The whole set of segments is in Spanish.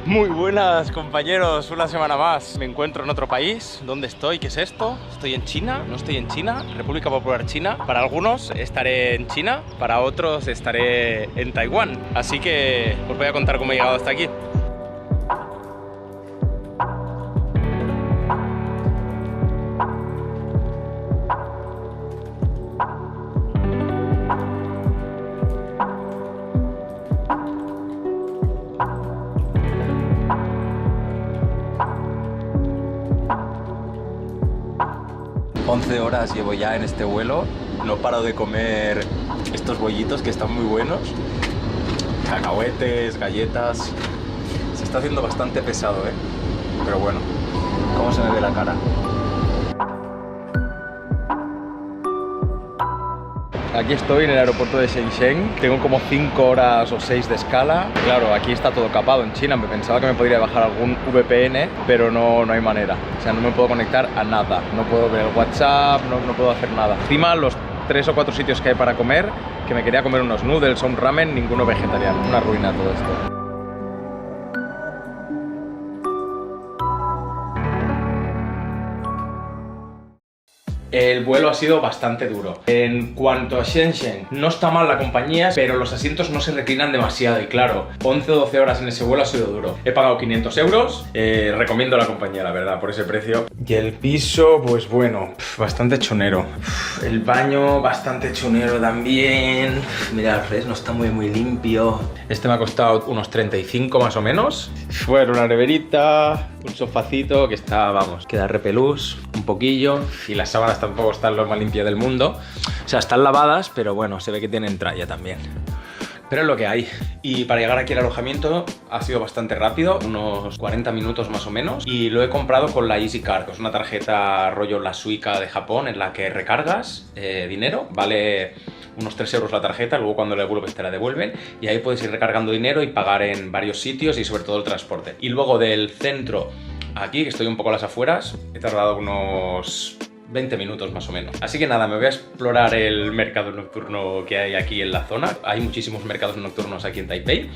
Muy buenas, compañeros, una semana más. Me encuentro en otro país. ¿Dónde estoy? ¿Qué es esto? ¿Estoy en China? ¿No estoy en China? República Popular China. Para algunos estaré en China, para otros estaré en Taiwán. Así que os voy a contar cómo he llegado hasta aquí. Horas llevo ya en este vuelo, no paro de comer estos bollitos que están muy buenos, cacahuetes, galletas. Se está haciendo bastante pesado, pero bueno, ¿cómo se me ve la cara? Aquí estoy en el aeropuerto de Shenzhen, tengo como 5 horas o 6 de escala. Claro, aquí está todo capado en China, me pensaba que me podría bajar algún VPN, pero no hay manera. O sea, no me puedo conectar a nada, no puedo ver el WhatsApp, no puedo hacer nada. Encima los 3 o 4 sitios que hay para comer, que me quería comer unos noodles o un ramen, ninguno vegetariano. Una ruina todo esto. El vuelo ha sido bastante duro. En cuanto a Shenzhen, no está mal la compañía, pero los asientos no se reclinan demasiado y claro, 11 o 12 horas en ese vuelo ha sido duro. He pagado 500 euros, recomiendo la compañía, la verdad, por ese precio. Y el piso, pues bueno, bastante chunero. El baño, bastante chunero también. Mira, el fresno está muy limpio. Este me ha costado unos 35 más o menos. Bueno, una neverita, un sofacito que está, vamos, queda repelús un poquillo y las sábanas tampoco están lo más limpias del mundo. O sea, están lavadas, pero bueno, se ve que tienen tralla también. Pero es lo que hay. Y para llegar aquí al alojamiento ha sido bastante rápido, unos 40 minutos más o menos. Y lo he comprado con la EasyCard, que es una tarjeta rollo la Suica de Japón en la que recargas dinero. Vale unos 3 euros la tarjeta, luego cuando la devuelves te la devuelven. Y ahí puedes ir recargando dinero y pagar en varios sitios y sobre todo el transporte. Y luego del centro aquí, que estoy un poco a las afueras, he tardado unos 20 minutos más o menos. Así que nada, me voy a explorar el mercado nocturno que hay aquí en la zona. Hay muchísimos mercados nocturnos aquí en Taipei.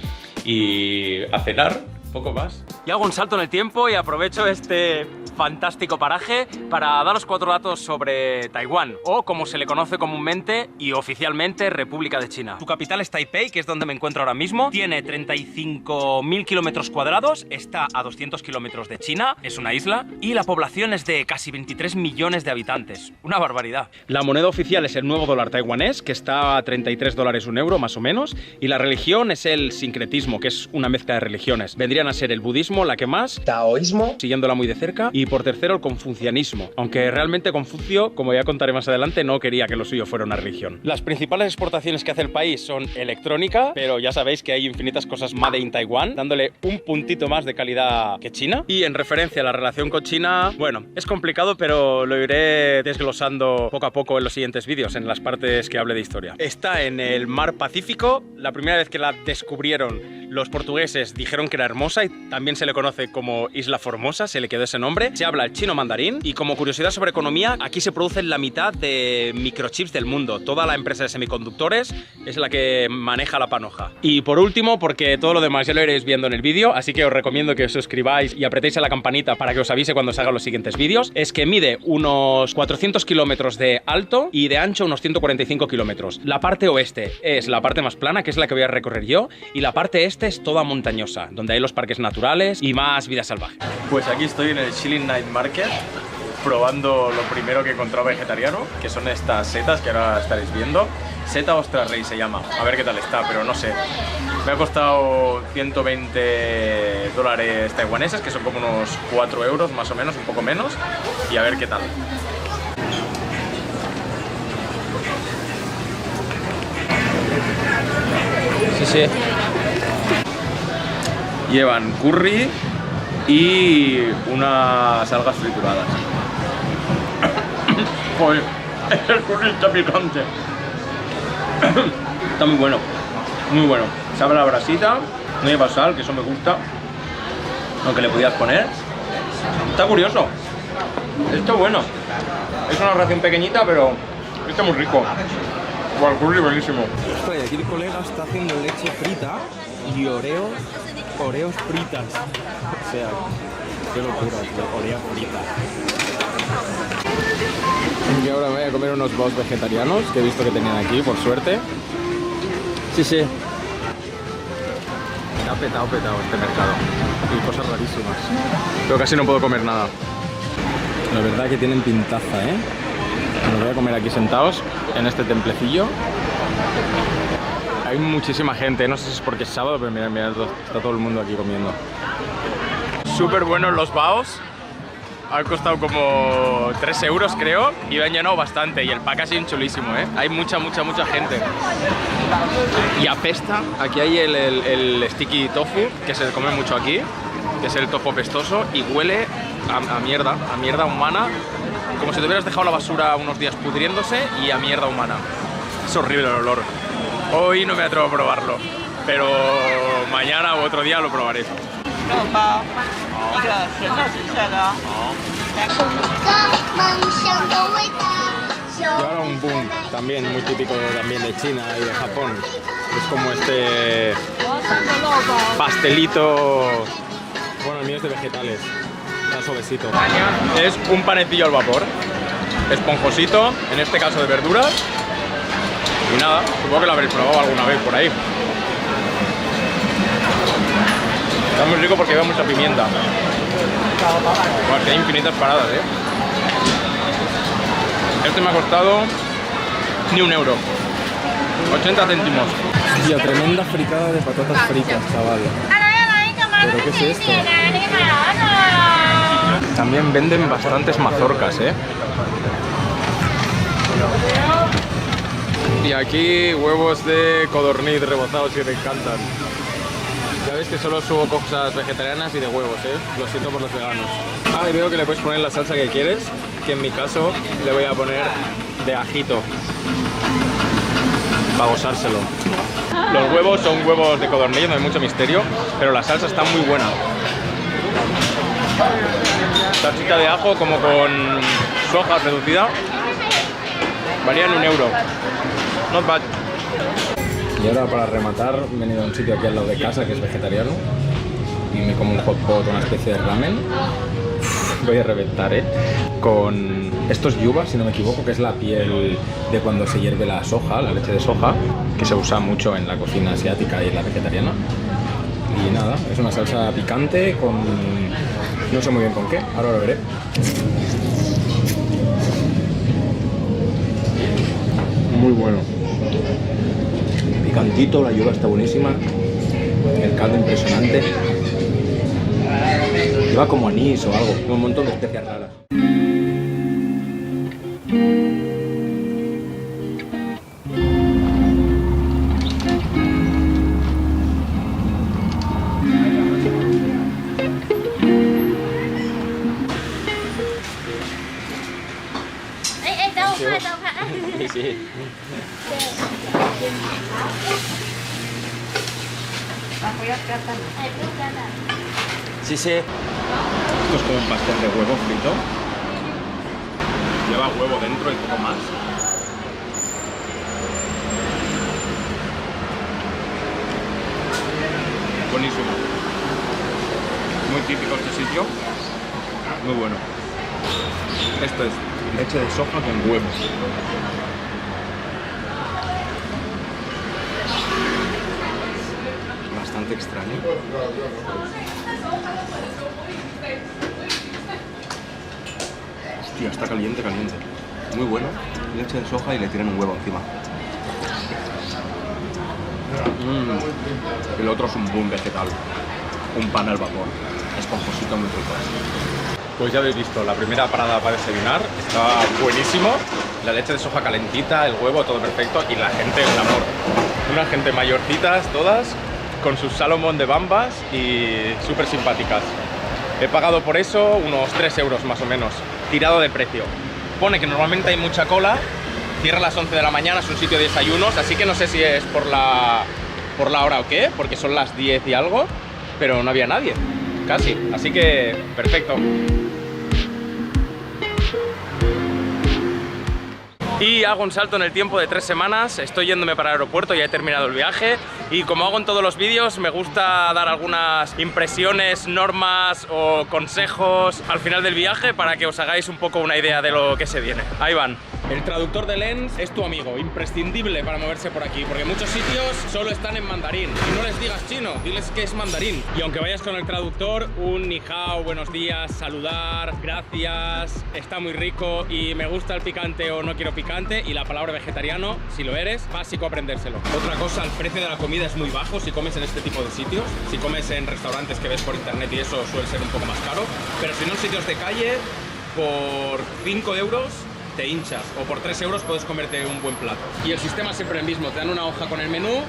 Y a cenar, poco más. Y hago un salto en el tiempo y aprovecho este fantástico paraje para daros 4 datos sobre Taiwán, o como se le conoce comúnmente y oficialmente, República de China. Su capital es Taipei, que es donde me encuentro ahora mismo. Tiene 35.000 kilómetros cuadrados, está a 200 kilómetros de China, es una isla, y la población es de casi 23 millones de habitantes. Una barbaridad. La moneda oficial es el nuevo dólar taiwanés, que está a 33 dólares un euro, más o menos, y la religión es el sincretismo, que es una mezcla de religiones. Vendrían a ser el budismo, la que más, taoísmo, siguiéndola muy de cerca, y por tercero el confucianismo, aunque realmente Confucio, como ya contaré más adelante, no quería que lo suyo fuera una religión. Las principales exportaciones que hace el país son electrónica, pero ya sabéis que hay infinitas cosas made in Taiwán, dándole un puntito más de calidad que China. Y en referencia a la relación con China, bueno, es complicado, pero lo iré desglosando poco a poco en los siguientes vídeos, en las partes que hable de historia. Está en el mar Pacífico. La primera vez que la descubrieron, los portugueses dijeron que era hermosa y también se le conoce como Isla Formosa, se le quedó ese nombre. Se habla el chino mandarín y, como curiosidad sobre economía, aquí se producen la mitad de microchips del mundo. Toda la empresa de semiconductores es la que maneja la panoja. Y por último, porque todo lo demás ya lo iréis viendo en el vídeo, así que os recomiendo que os suscribáis y apretéis a la campanita para que os avise cuando se hagan los siguientes vídeos, es que mide unos 400 kilómetros de alto y de ancho unos 145 kilómetros. La parte oeste es la parte más plana, que es la que voy a recorrer yo, y la parte este es toda montañosa, donde hay los parques naturales y más vida salvaje. Pues aquí estoy en el Shilin Night Market, probando lo primero que he encontrado vegetariano, que son estas setas que ahora estaréis viendo. Seta Ostra Rey se llama, a ver qué tal está, pero no sé. Me ha costado 120 dólares taiwaneses, que son como unos 4 euros más o menos, un poco menos, y a ver qué tal. Sí. Llevan curry y unas algas trituradas. Joder, el curry está picante. Está muy bueno, muy bueno. Sabe la brasita, no lleva sal, que eso me gusta, aunque le podías poner. Está curioso, está bueno. Es una ración pequeñita, pero está muy rico. El curry buenísimo. Joder, aquí el colega está haciendo leche frita y oreos fritas. O sea, qué locura, tío, oreos fritas. Y ahora me voy a comer unos bols vegetarianos que he visto que tenían aquí, por suerte. Sí, sí. Ha petado este mercado. Y cosas rarísimas. Pero casi no puedo comer nada. La verdad que tienen pintaza, ¿eh? Me voy a comer aquí sentados en este templecillo. Hay muchísima gente, no sé si es porque es sábado, pero mirad, está todo el mundo aquí comiendo. Súper buenos los baos. Han costado como 3 euros, creo, y me han llenado bastante. Y el packaging chulísimo, ¿eh? Hay mucha gente. Y apesta. Aquí hay el sticky tofu, que se come mucho aquí, que es el tofu pestoso, y huele a mierda humana, como si te hubieras dejado la basura unos días pudriéndose, y a mierda humana. Es horrible el olor. Hoy no me atrevo a probarlo, pero mañana u otro día lo probaré. Y ahora un boom, también muy típico también de China y de Japón. Es como este pastelito, bueno, el mío es de vegetales, está suavecito. Es un panecillo al vapor, esponjosito, en este caso de verduras. Y nada, supongo que lo habréis probado alguna vez por ahí. Está muy rico porque lleva mucha pimienta. Bueno, que hay infinitas paradas, ¿eh? Este me ha costado ni 1 euro. 80 céntimos. Hostia, tremenda fricada de patatas fritas, chaval. ¿Pero qué es esto? También venden bastantes mazorcas, ¿eh? Y aquí huevos de codorniz rebozados que te encantan. Ya ves que solo subo cosas vegetarianas y de huevos, ¿eh? Lo siento por los veganos. Ah, y veo que le puedes poner la salsa que quieres, que en mi caso le voy a poner de ajito, para gozárselo. Los huevos son huevos de codorniz, no hay mucho misterio, pero la salsa está muy buena. Salsita de ajo como con soja reducida. Valían 1 euro. Not bad. Y ahora, para rematar, he venido a un sitio aquí al lado de casa que es vegetariano y me como un hot pot, una especie de ramen. Voy a reventar, ¿eh? Con estos yuba, si no me equivoco, que es la piel de cuando se hierve la soja, la leche de soja, que se usa mucho en la cocina asiática y en la vegetariana. Y nada, es una salsa picante con... no sé muy bien con qué, ahora lo veré. Muy bueno. Picantito, la yuba está buenísima. El caldo impresionante. Lleva como anís o algo, un montón de especias raras. Sí, sí. Sí, sí. Esto es como un pastel de huevo frito. Lleva huevo dentro y poco más. Buenísimo. Muy típico este sitio. Muy bueno. Esto es leche de soja con huevos. Bastante extraño. Hostia, está caliente, caliente. Muy bueno. Leche de soja y le tiran un huevo encima. El otro es un boom vegetal. Un pan al vapor. Esponjosito, muy rico. Pues ya habéis visto, la primera parada para desayunar estaba buenísimo. La leche de soja calentita, el huevo, todo perfecto. Y la gente, el amor. Una gente mayorcitas, todas, con sus Salomón de bambas y súper simpáticas. He pagado por eso unos 3 euros más o menos, tirado de precio. Pone que normalmente hay mucha cola, cierra a las 11 de la mañana, es un sitio de desayunos, así que no sé si es por la hora o qué, porque son las 10 y algo, pero no había nadie, casi. Así que, perfecto. Y hago un salto en el tiempo de 3 semanas, estoy yéndome para el aeropuerto, ya he terminado el viaje y como hago en todos los vídeos me gusta dar algunas impresiones, normas o consejos al final del viaje para que os hagáis un poco una idea de lo que se viene. Ahí van. El traductor de Lens es tu amigo, imprescindible para moverse por aquí, porque muchos sitios solo están en mandarín. Y no les digas chino, diles que es mandarín. Y aunque vayas con el traductor, un ni hao, buenos días, saludar, gracias, está muy rico y me gusta el picante o no quiero picante, y la palabra vegetariano, si lo eres, básico aprendérselo. Otra cosa, el precio de la comida es muy bajo si comes en este tipo de sitios. Si comes en restaurantes que ves por internet y eso suele ser un poco más caro, pero si no en sitios de calle, por 5 euros te hinchas, o por 3 euros puedes comerte un buen plato. Y el sistema es siempre el mismo, te dan una hoja con el menú,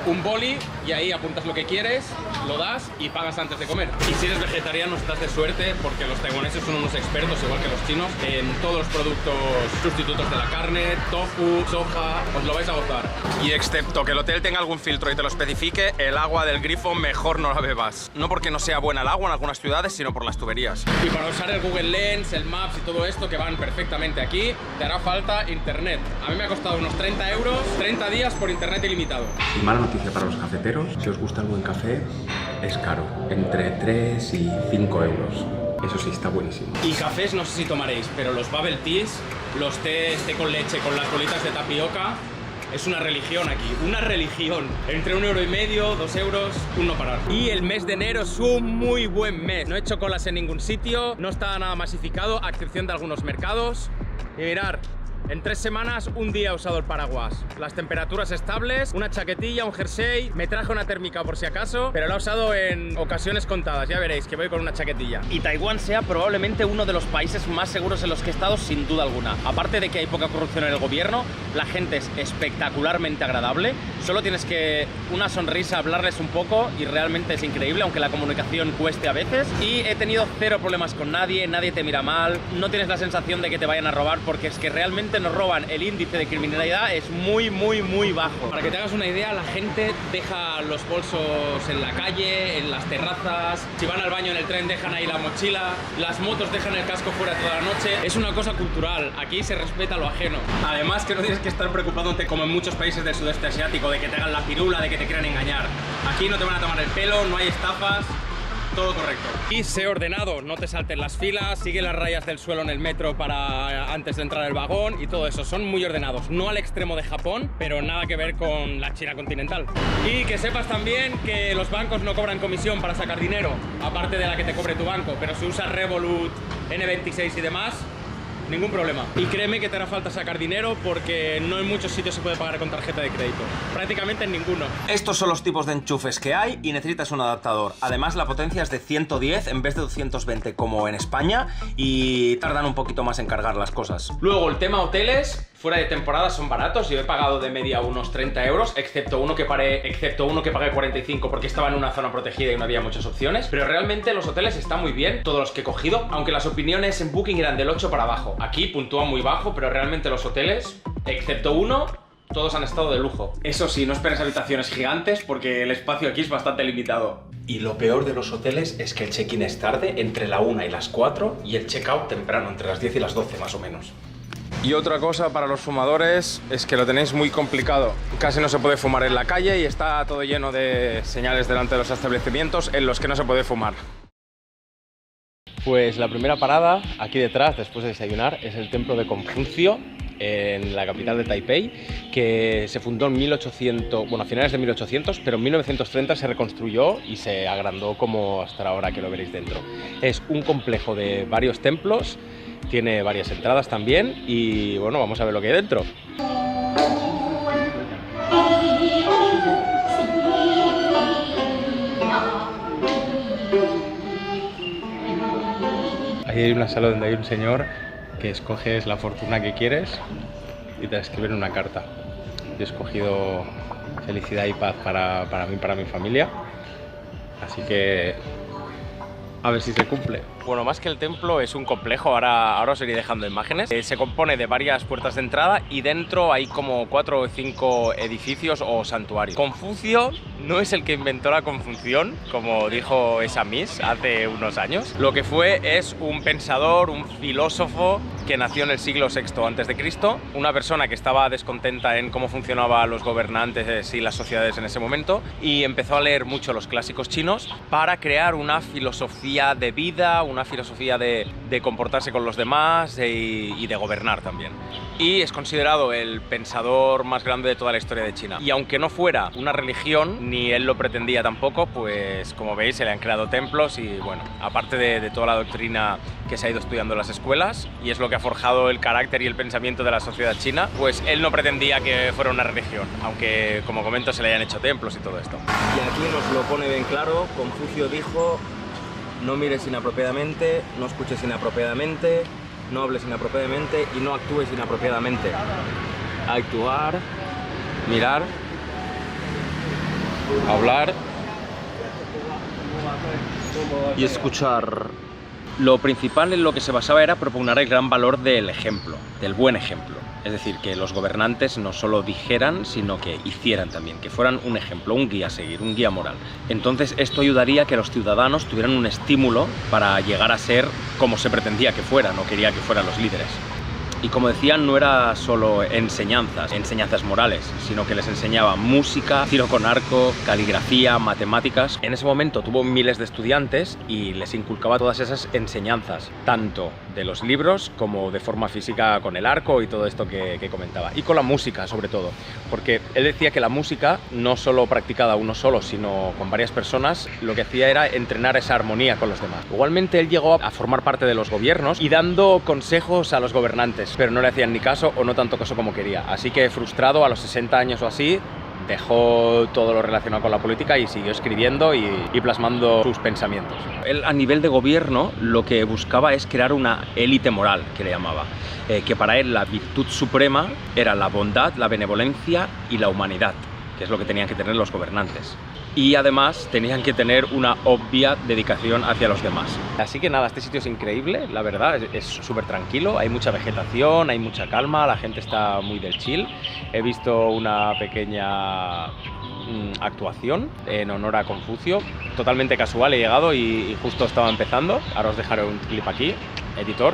un boli y ahí apuntas lo que quieres, lo das y pagas antes de comer. Y si eres vegetariano estás de suerte porque los taiwaneses son unos expertos, igual que los chinos, en todos los productos sustitutos de la carne, tofu, soja, os lo vais a gozar. Y excepto que el hotel tenga algún filtro y te lo especifique, el agua del grifo mejor no la bebas. No porque no sea buena el agua en algunas ciudades, sino por las tuberías. Y para usar el Google Lens, el Maps y todo esto que van perfectamente aquí, te hará falta internet. A mí me ha costado unos 30 euros, 30 días por internet ilimitado. Y mala noticia para los cafeteros, si os gusta el buen café, es caro, entre 3 y 5 euros. Eso sí, está buenísimo. Y cafés no sé si tomaréis, pero los bubble teas, los té con leche, con las bolitas de tapioca, es una religión aquí, una religión. Entre 1,5 €, 2 euros, un no parar. Y el mes de enero es un muy buen mes. No he hecho colas en ningún sitio, no está nada masificado, a excepción de algunos mercados. Y mirar, en 3 semanas, un día he usado el paraguas. Las temperaturas estables, una chaquetilla, un jersey, me traje una térmica por si acaso, pero la he usado en ocasiones contadas, ya veréis que voy con una chaquetilla. Y Taiwán sea probablemente uno de los países más seguros en los que he estado, sin duda alguna. Aparte de que hay poca corrupción en el gobierno, la gente es espectacularmente agradable, solo tienes que una sonrisa, hablarles un poco y realmente es increíble, aunque la comunicación cueste a veces. Y he tenido 0 problemas con nadie, nadie te mira mal, no tienes la sensación de que te vayan a robar, porque es que realmente nos roban. El índice de criminalidad es muy bajo. Para que te hagas una idea, la gente deja los bolsos en la calle, en las terrazas, si van al baño en el tren dejan ahí la mochila, las motos dejan el casco fuera toda la noche. Es una cosa cultural, aquí se respeta lo ajeno. Además que no tienes que estar preocupándote como en muchos países del sudeste asiático de que te hagan la pirula, de que te quieran engañar. Aquí no te van a tomar el pelo, no hay estafas. Todo correcto. Y sé ordenado, no te salten las filas, sigue las rayas del suelo en el metro para antes de entrar al vagón y todo eso. Son muy ordenados, no al extremo de Japón, pero nada que ver con la China continental. Y que sepas también que los bancos no cobran comisión para sacar dinero, aparte de la que te cobre tu banco, pero si usas Revolut, N26 y demás, ningún problema. Y créeme que te hará falta sacar dinero porque no en muchos sitios se puede pagar con tarjeta de crédito. Prácticamente en ninguno. Estos son los tipos de enchufes que hay y necesitas un adaptador. Además la potencia es de 110 en vez de 220 como en España y tardan un poquito más en cargar las cosas. Luego el tema hoteles, fuera de temporada son baratos. Yo he pagado de media unos 30 euros, excepto uno que pagué 45 porque estaba en una zona protegida y no había muchas opciones. Pero realmente los hoteles están muy bien, todos los que he cogido, aunque las opiniones en Booking eran del 8 para abajo. Aquí puntúan muy bajo, pero realmente los hoteles, excepto uno, todos han estado de lujo. Eso sí, no esperes habitaciones gigantes porque el espacio aquí es bastante limitado. Y lo peor de los hoteles es que el check-in es tarde, entre la 1 y las 4, y el check-out temprano, entre las 10 y las 12 más o menos. Y otra cosa para los fumadores es que lo tenéis muy complicado. Casi no se puede fumar en la calle y está todo lleno de señales delante de los establecimientos en los que no se puede fumar. Pues la primera parada, aquí detrás, después de desayunar, es el templo de Confucio, en la capital de Taipei, que se fundó en 1800, bueno, a finales de 1800, pero en 1930 se reconstruyó y se agrandó como hasta ahora que lo veréis dentro. Es un complejo de varios templos, tiene varias entradas también y bueno, vamos a ver lo que hay dentro. Ahí hay una sala donde hay un señor que escoges la fortuna que quieres y te escriben una carta. Yo he escogido felicidad y paz para mí y para mi familia, así que A ver si se cumple. Bueno, más que el templo es un complejo, ahora os iré dejando imágenes. Se compone de varias puertas de entrada y dentro hay como 4 o 5 edificios o santuarios. Confucio no es el que inventó la Confución, como dijo esa Miss hace unos años. Lo que fue es un pensador, un filósofo que nació en el siglo VI a.C., una persona que estaba descontenta en cómo funcionaban los gobernantes y las sociedades en ese momento, y empezó a leer mucho los clásicos chinos para crear una filosofía de vida, una filosofía de comportarse con los demás y de gobernar también. Y es considerado el pensador más grande de toda la historia de China. Y aunque no fuera una religión, ni él lo pretendía tampoco, pues como veis se le han creado templos y bueno, aparte de toda la doctrina que se ha ido estudiando en las escuelas, y es lo que ha forjado el carácter y el pensamiento de la sociedad china, pues él no pretendía que fuera una religión, aunque como comento se le hayan hecho templos y todo esto. Y aquí nos lo pone bien claro. Confucio dijo: no mires inapropiadamente, no escuches inapropiadamente, no hables inapropiadamente y no actúes inapropiadamente. Actuar, mirar, hablar y escuchar. Lo principal en lo que se basaba era proponer el gran valor del ejemplo, del buen ejemplo. Es decir, que los gobernantes no solo dijeran, sino que hicieran también, que fueran un ejemplo, un guía a seguir, un guía moral. Entonces esto ayudaría a que los ciudadanos tuvieran un estímulo para llegar a ser como se pretendía que fueran, no quería que fueran los líderes. Y como decían, no era solo enseñanzas morales, sino que les enseñaba música, tiro con arco, caligrafía, matemáticas. En ese momento tuvo miles de estudiantes y les inculcaba todas esas enseñanzas, tanto de los libros como de forma física con el arco y todo esto que comentaba. Y con la música, sobre todo, porque él decía que la música, no solo practicada uno solo, sino con varias personas, lo que hacía era entrenar esa armonía con los demás. Igualmente él llegó a formar parte de los gobiernos y dando consejos a los gobernantes, pero no le hacían ni caso o no tanto caso como quería. Así que frustrado, a los 60 años o así, dejó todo lo relacionado con la política y siguió escribiendo y plasmando sus pensamientos. Él, a nivel de gobierno, lo que buscaba es crear una élite moral, que le llamaba, que para él la virtud suprema era la bondad, la benevolencia y la humanidad, que es lo que tenían que tener los gobernantes. Y además tenían que tener una obvia dedicación hacia los demás. Así que nada, este sitio es increíble, la verdad, es súper tranquilo, hay mucha vegetación, hay mucha calma, la gente está muy del chill. He visto una pequeña actuación en honor a Confucio, totalmente casual, he llegado y justo estaba empezando. Ahora os dejaré un clip aquí, editor.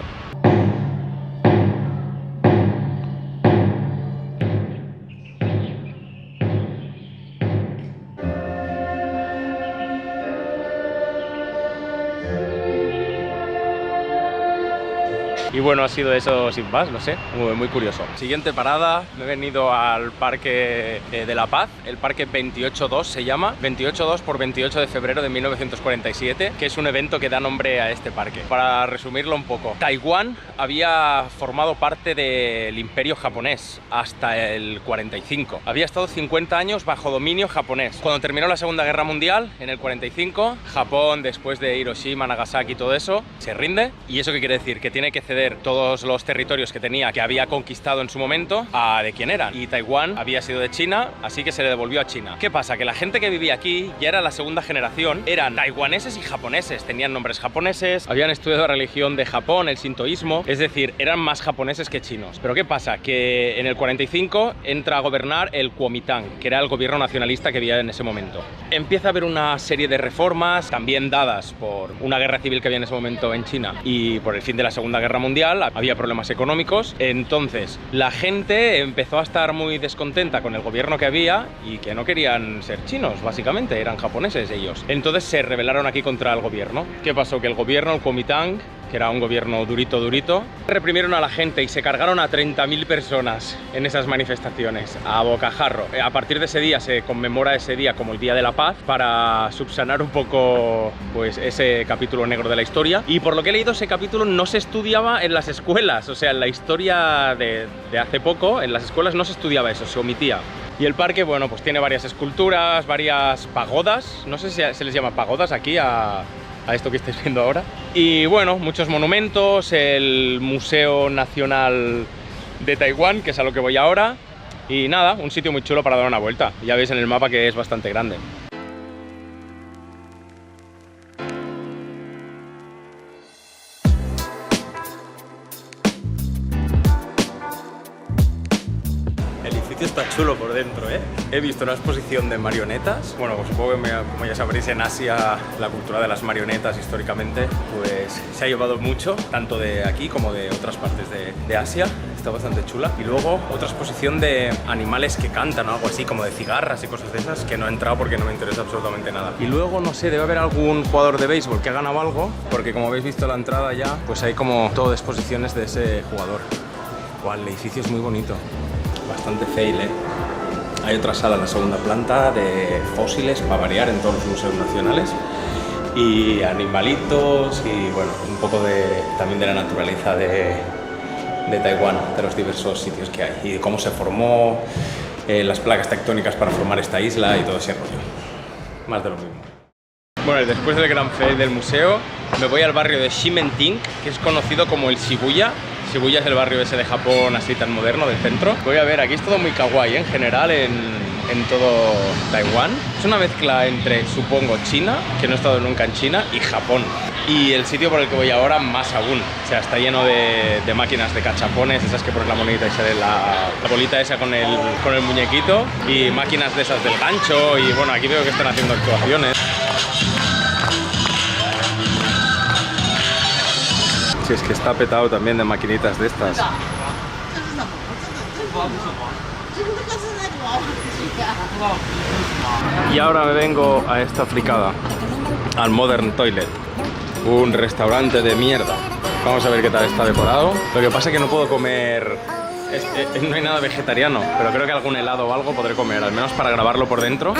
Y bueno, ha sido eso sin más, no sé, muy curioso. Siguiente parada, me he venido al Parque de la Paz, el Parque 28-2 se llama, 28-2 por 28 de febrero de 1947, que es un evento que da nombre a este parque. Para resumirlo un poco, Taiwán había formado parte del Imperio japonés hasta el 45. Había estado 50 años bajo dominio japonés. Cuando terminó la Segunda Guerra Mundial, en el 45, Japón, después de Hiroshima, Nagasaki y todo eso, se rinde. ¿Y eso qué quiere decir? Que tiene que ceder todos los territorios que tenía, que había conquistado en su momento, a de quién eran. Y Taiwán había sido de China, así que se le devolvió a China. ¿Qué pasa? Que la gente que vivía aquí ya era la segunda generación, eran taiwaneses y japoneses, tenían nombres japoneses, habían estudiado la religión de Japón, el sintoísmo, es decir, eran más japoneses que chinos. Pero ¿qué pasa? Que en el 45 entra a gobernar el Kuomintang, que era el gobierno nacionalista que había en ese momento. Empieza a haber una serie de reformas, también dadas por una guerra civil que había en ese momento en China y por el fin de la Segunda Guerra Mundial. Había problemas económicos, entonces la gente empezó a estar muy descontenta con el gobierno que había y que no querían ser chinos, básicamente, eran japoneses ellos. Entonces se rebelaron aquí contra el gobierno. ¿Qué pasó? Que el gobierno, el Kuomintang, que era un gobierno durito, reprimieron a la gente y se cargaron a 30.000 personas en esas manifestaciones, a bocajarro. A partir de ese día se conmemora ese día como el Día de la Paz para subsanar un poco pues ese capítulo negro de la historia. Y por lo que he leído, ese capítulo no se estudiaba en las escuelas, o sea, en la historia de hace poco, en las escuelas no se estudiaba eso, se omitía. Y el parque, bueno, pues tiene varias esculturas, varias pagodas, no sé si se les llama pagodas aquí a esto que estáis viendo ahora. Y bueno, muchos monumentos, el Museo Nacional de Taiwán, que es a lo que voy ahora. Y nada, un sitio muy chulo para dar una vuelta. Ya veis en el mapa que es bastante grande. está chulo por dentro, ¿eh? He visto una exposición de marionetas. Bueno, pues supongo que como ya sabréis, en Asia la cultura de las marionetas históricamente pues se ha llevado mucho, tanto de aquí como de otras partes de Asia. Está bastante chula. Y luego otra exposición de animales que cantan o algo así, como de cigarras y cosas de esas, que no he entrado porque no me interesa absolutamente nada. Y luego, no sé, debe haber algún jugador de béisbol que ha ganado algo, porque como habéis visto la entrada ya, pues hay como todo de exposiciones de ese jugador. Wow, el edificio es muy bonito. Bastante fail, ¿eh? Hay otra sala en la segunda planta de fósiles, para variar, en todos los museos nacionales. Y animalitos y, bueno, un poco también de la naturaleza de Taiwán, de los diversos sitios que hay. Y de cómo se formó, las placas tectónicas para formar esta isla y todo ese rollo. Más de lo mismo. Bueno, y después del gran fail del museo, me voy al barrio de Ximending, que es conocido como el Shibuya. Shibuya es el barrio ese de Japón así tan moderno del centro. Voy a ver, aquí es todo muy kawaii, ¿eh? En general en todo Taiwán. Es una mezcla entre, supongo, China, que no he estado nunca en China, y Japón. Y el sitio por el que voy ahora más aún. O sea, está lleno de máquinas de cachapones, esas que pones la monedita y sale la bolita esa con el muñequito. Y máquinas de esas del gancho. Y bueno, aquí veo que están haciendo actuaciones. Si es que está petado también de maquinitas de estas. Y ahora me vengo a esta fricada, al Modern Toilet, un restaurante de mierda. Vamos a ver qué tal está decorado. Lo que pasa es que no puedo comer, no hay nada vegetariano, pero creo que algún helado o algo podré comer, al menos para grabarlo por dentro.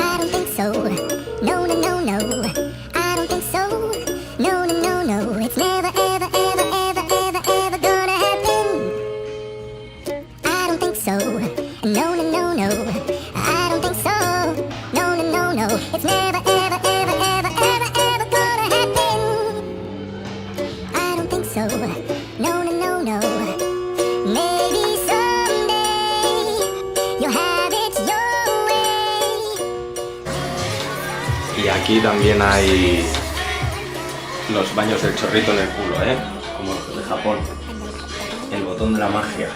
Y aquí también hay los baños del chorrito en el culo, ¿eh? Como los de Japón. El botón de la magia.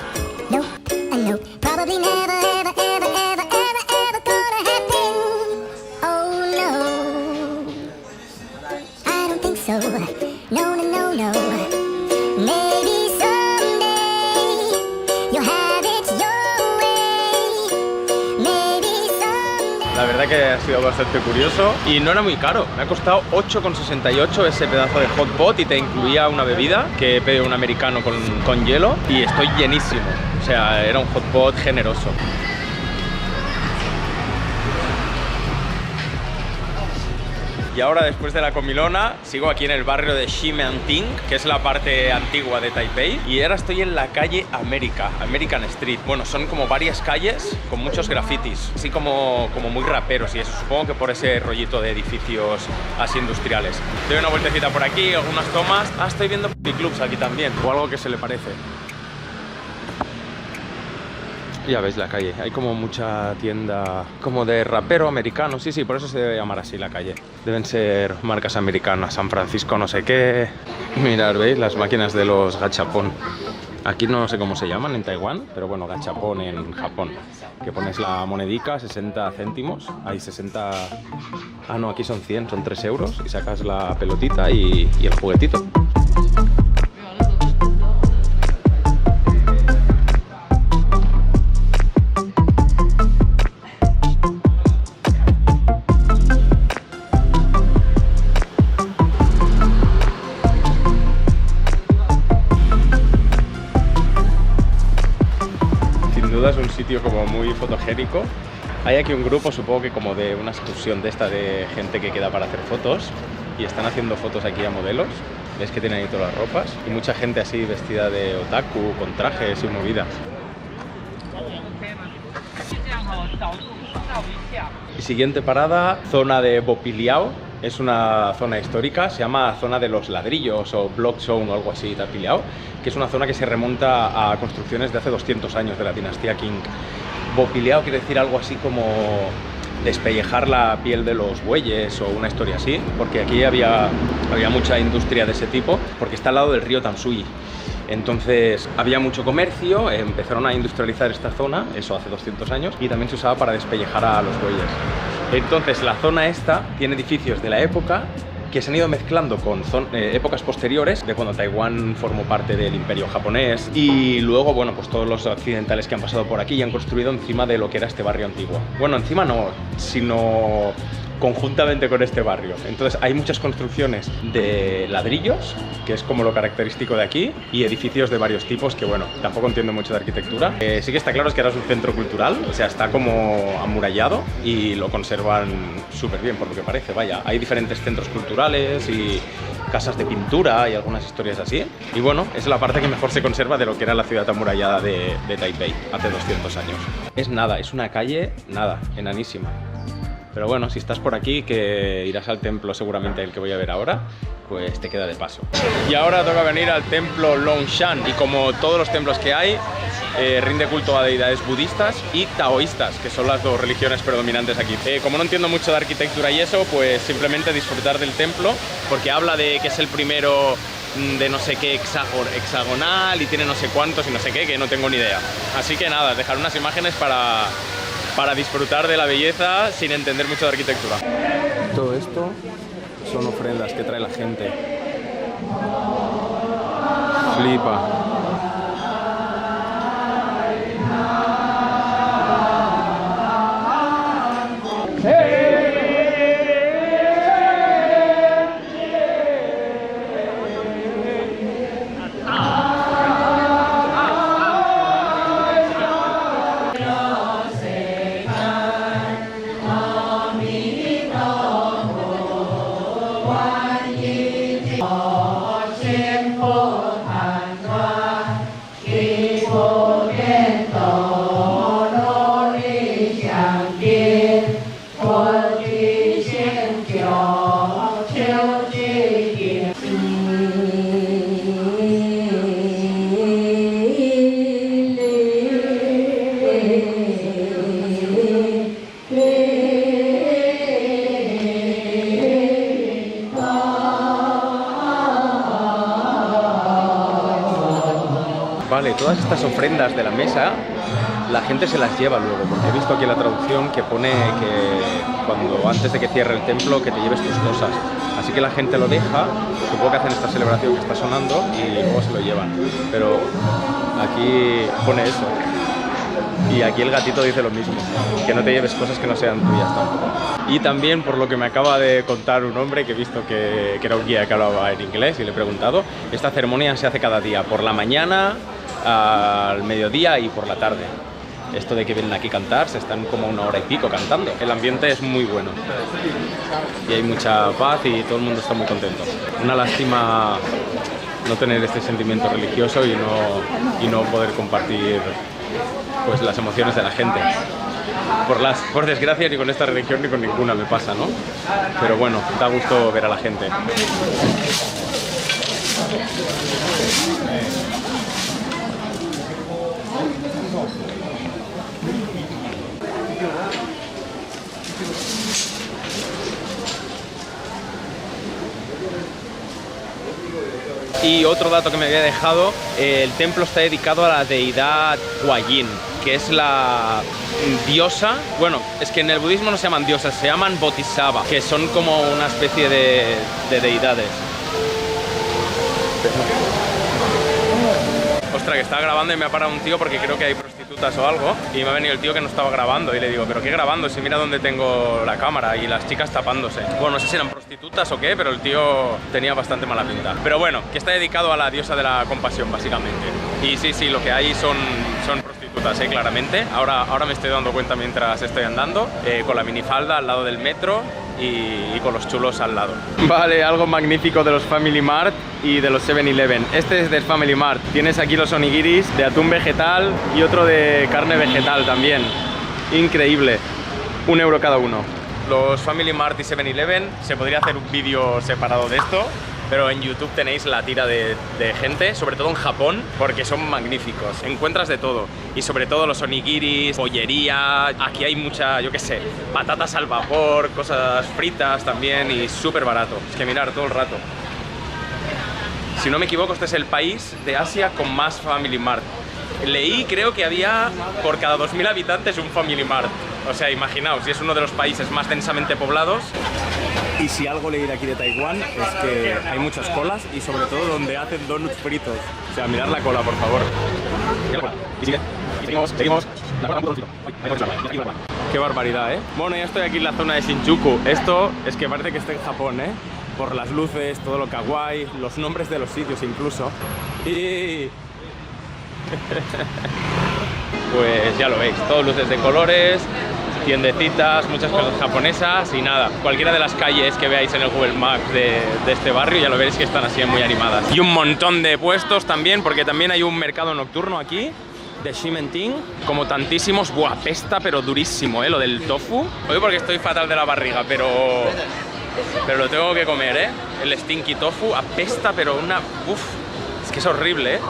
La verdad que ha sido bastante curioso y no era muy caro. Me ha costado 8,68 ese pedazo de hot pot y te incluía una bebida que he pedido un americano con hielo y estoy llenísimo. O sea, era un hot pot generoso. Y ahora, después de la comilona, sigo aquí en el barrio de Ximending, que es la parte antigua de Taipei. Y ahora estoy en la calle American Street. Bueno, son como varias calles con muchos grafitis, así como muy raperos y eso. Supongo que por ese rollito de edificios así industriales. Doy una vueltecita por aquí, algunas tomas. Ah, estoy viendo clubs aquí también, o algo que se le parece. Ya veis la calle, hay como mucha tienda como de rapero americano, sí, por eso se debe llamar así la calle. Deben ser marcas americanas, San Francisco no sé qué. Mirad, ¿veis? Las máquinas de los gachapón. Aquí no sé cómo se llaman en Taiwán, pero bueno, gachapón en Japón. Que pones la monedica, 60 céntimos, hay 60... Ah, no, aquí son 100, son 3 euros y sacas la pelotita y el juguetito. Es un sitio como muy fotogénico. Hay aquí un grupo, supongo que como de una excursión de esta de gente que queda para hacer fotos y están haciendo fotos aquí a modelos. Ves que tienen ahí todas las ropas y mucha gente así vestida de otaku, con trajes y movida. Y siguiente parada, zona de Bopiliao. Es una zona histórica, se llama zona de los ladrillos o Block Zone o algo así, Tapileao, que es una zona que se remonta a construcciones de hace 200 años de la dinastía Qing. Bopiliao quiere decir algo así como despellejar la piel de los bueyes o una historia así, porque aquí había mucha industria de ese tipo, porque está al lado del río Tamsui. Entonces había mucho comercio, empezaron a industrializar esta zona, eso hace 200 años, y también se usaba para despellejar a los bueyes. Entonces la zona esta tiene edificios de la época que se han ido mezclando con épocas posteriores, de cuando Taiwán formó parte del Imperio japonés, y luego, bueno, pues todos los occidentales que han pasado por aquí y han construido encima de lo que era este barrio antiguo. Bueno, encima no, sino conjuntamente con este barrio. Entonces hay muchas construcciones de ladrillos, que es como lo característico de aquí, y edificios de varios tipos que, bueno, tampoco entiendo mucho de arquitectura. Sí que está claro es que ahora es un centro cultural, o sea, está como amurallado y lo conservan súper bien, por lo que parece, vaya. Hay diferentes centros culturales y casas de pintura y algunas historias así. Y bueno, es la parte que mejor se conserva de lo que era la ciudad amurallada de Taipei hace 200 años. Es nada, es una calle, nada, enanísima. Pero bueno, si estás por aquí, que irás al templo seguramente el que voy a ver ahora, pues te queda de paso. Y ahora toca venir al templo Longshan, y como todos los templos que hay, rinde culto a deidades budistas y taoístas, que son las dos religiones predominantes aquí. Como no entiendo mucho de arquitectura y eso, pues simplemente disfrutar del templo, porque habla de que es el primero de no sé qué hexagonal y tiene no sé cuántos y no sé qué, que no tengo ni idea. Así que nada, dejar unas imágenes para disfrutar de la belleza sin entender mucho de arquitectura. Todo esto son ofrendas que trae la gente. Flipa. Vale, todas estas ofrendas de la mesa, la gente se las lleva luego, porque he visto aquí en la traducción que pone que cuando antes de que cierre el templo, que te lleves tus cosas. Así que la gente lo deja, supongo que hacen esta celebración que está sonando y luego se lo llevan. Pero aquí pone eso. Y aquí el gatito dice lo mismo, que no te lleves cosas que no sean tuyas tampoco. Y también, por lo que me acaba de contar un hombre que he visto que era un guía que hablaba en inglés y le he preguntado, esta ceremonia se hace cada día, por la mañana, al mediodía y por la tarde. Esto de que vienen aquí a cantar, se están como 1 hora y pico cantando. El ambiente es muy bueno y hay mucha paz y todo el mundo está muy contento. Una lástima no tener este sentimiento religioso y no poder compartir pues las emociones de la gente. Por desgracia, ni con esta religión ni con ninguna me pasa, ¿no? Pero bueno, da gusto ver a la gente. Y otro dato que me había dejado, el templo está dedicado a la deidad Huayin, que es la diosa, bueno, es que en el budismo no se llaman diosas, se llaman bodhisattva, que son como una especie de deidades. Ostras, que estaba grabando y me ha parado un tío porque creo que hay prostitutas o algo, y me ha venido el tío que no estaba grabando y le digo, ¿pero qué grabando? Si mira dónde tengo la cámara, y las chicas tapándose. Bueno, no sé si eran prostitutas o qué, pero el tío tenía bastante mala pinta. Pero bueno, que está dedicado a la diosa de la compasión, básicamente. Y sí, lo que hay son prostitutas, claramente. Ahora me estoy dando cuenta mientras estoy andando, con la minifalda al lado del metro y con los chulos al lado. Vale, algo magnífico de los Family Mart y de los 7-Eleven. Este es del Family Mart. Tienes aquí los onigiris de atún vegetal y otro de carne vegetal también. Increíble. 1 euro cada uno. Los Family Mart y 7-Eleven, se podría hacer un vídeo separado de esto, pero en YouTube tenéis la tira de gente, sobre todo en Japón, porque son magníficos. Encuentras de todo, y sobre todo los onigiris, pollería. Aquí hay mucha, yo qué sé, patatas al vapor, cosas fritas también, y súper barato. Es que mirar todo el rato. Si no me equivoco, este es el país de Asia con más Family Mart. Leí, creo que había por cada 2000 habitantes un Family Mart. O sea, imaginaos, y es uno de los países más densamente poblados. Y si algo leí de aquí de Taiwán es que hay muchas colas y sobre todo donde hacen donuts fritos. O sea, mirad la cola, por favor. Seguimos. Qué barbaridad, ¿eh? Bueno, ya estoy aquí en la zona de Shinjuku. Esto es que parece que estoy en Japón, ¿eh? Por las luces, todo lo kawaii, los nombres de los sitios incluso. Y... pues ya lo veis, todo luces de colores, tiendecitas, muchas cosas japonesas y nada, cualquiera de las calles que veáis en el Google Maps de este barrio ya lo veréis que están así muy animadas. Y un montón de puestos también, porque también hay un mercado nocturno aquí de Shimenting, como tantísimos. Buah, apesta pero durísimo, lo del tofu. Hoy porque estoy fatal de la barriga, pero lo tengo que comer, el stinky tofu apesta, pero una... Uf, es que es horrible,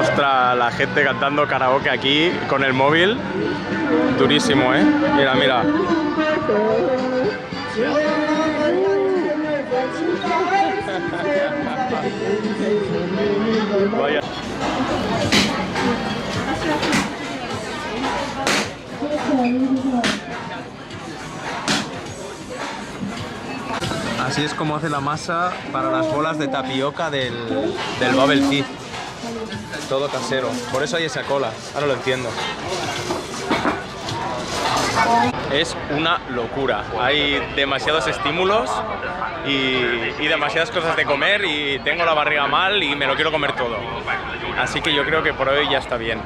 Ostras, la gente cantando karaoke aquí con el móvil. Durísimo, Mira, mira. Vaya. Así es como hace la masa para las bolas de tapioca del Bubble Tea. Todo casero. Por eso hay esa cola. Ahora lo entiendo. Es una locura. Hay demasiados estímulos y demasiadas cosas de comer y tengo la barriga mal y me lo quiero comer todo. Así que yo creo que por hoy ya está bien.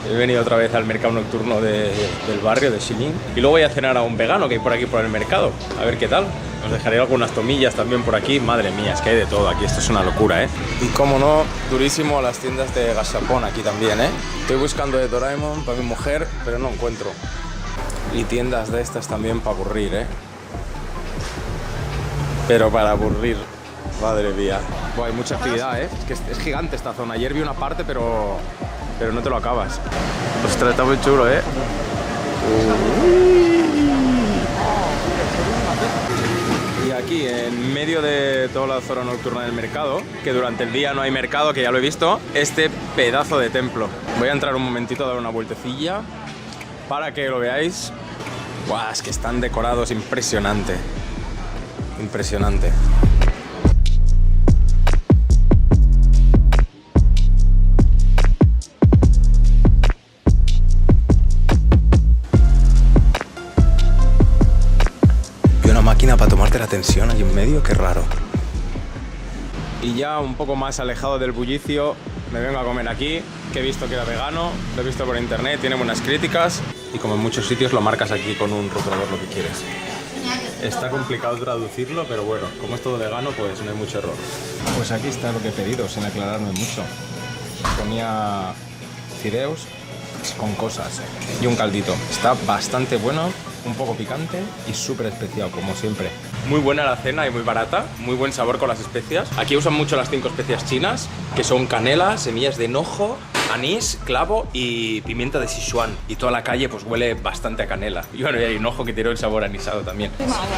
He venido otra vez al mercado nocturno del barrio de Shilin y luego voy a cenar a un vegano que hay por aquí por el mercado. A ver qué tal. Os dejaré algunas tomillas también por aquí. Madre mía, es que hay de todo aquí. Esto es una locura, Y como no, durísimo las tiendas de gashapon aquí también, Estoy buscando de Doraemon para mi mujer, pero no encuentro. Y tiendas de estas también para aburrir, Pero para aburrir. Madre mía. Buah, hay mucha actividad, Es que es gigante esta zona. Ayer vi una parte, pero no te lo acabas. Ostras, está muy chulo, Y aquí, en medio de toda la zona nocturna del mercado, que durante el día no hay mercado, que ya lo he visto, este pedazo de templo. Voy a entrar un momentito a dar una vueltecilla para que lo veáis. Buah, es que están decorados impresionante. Impresionante. Para tomarte la tensión ahí en medio, qué raro. Y ya un poco más alejado del bullicio, me vengo a comer aquí, que he visto que era vegano, lo he visto por internet, tiene buenas críticas y como en muchos sitios lo marcas aquí con un rotulador lo que quieres. Está complicado traducirlo, pero bueno, como es todo vegano, pues no hay mucho error. Pues aquí está lo que he pedido, sin aclararme mucho. Ponía fideos con cosas y un caldito. Está bastante bueno, un poco picante y súper especial, como siempre. Muy buena la cena y muy barata, muy buen sabor con las especias. Aquí usan mucho las 5 especias chinas, que son canela, semillas de hinojo, anís, clavo y pimienta de Sichuan. Y toda la calle pues huele bastante a canela. Y bueno, y hay hinojo que tiene el sabor anisado también.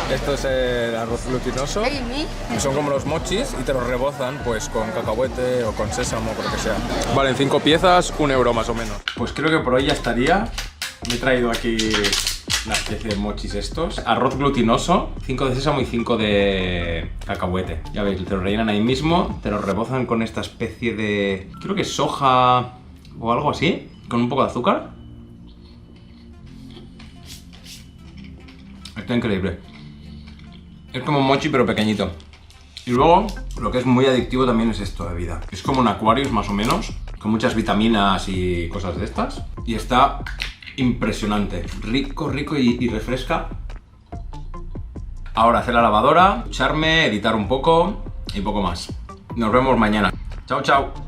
Esto es el arroz glutinoso. Son como los mochis y te los rebozan pues con cacahuete o con sésamo o lo que sea. Vale, en 5 piezas, 1 euro más o menos. Pues creo que por hoy ya estaría. Me he traído aquí una especie de mochis estos. Arroz glutinoso, 5 de sésamo y 5 de cacahuete. Ya veis, te lo rellenan ahí mismo, te lo rebozan con esta especie de... creo que es soja o algo así, con un poco de azúcar. Está increíble. Es como un mochi pero pequeñito. Y luego, lo que es muy adictivo también es esto de bebida. Es como un Aquarius más o menos, con muchas vitaminas y cosas de estas. Y está... impresionante, rico, rico y refresca. Ahora hacer la lavadora, ducharme, editar un poco y poco más. Nos vemos mañana. Chao, chao.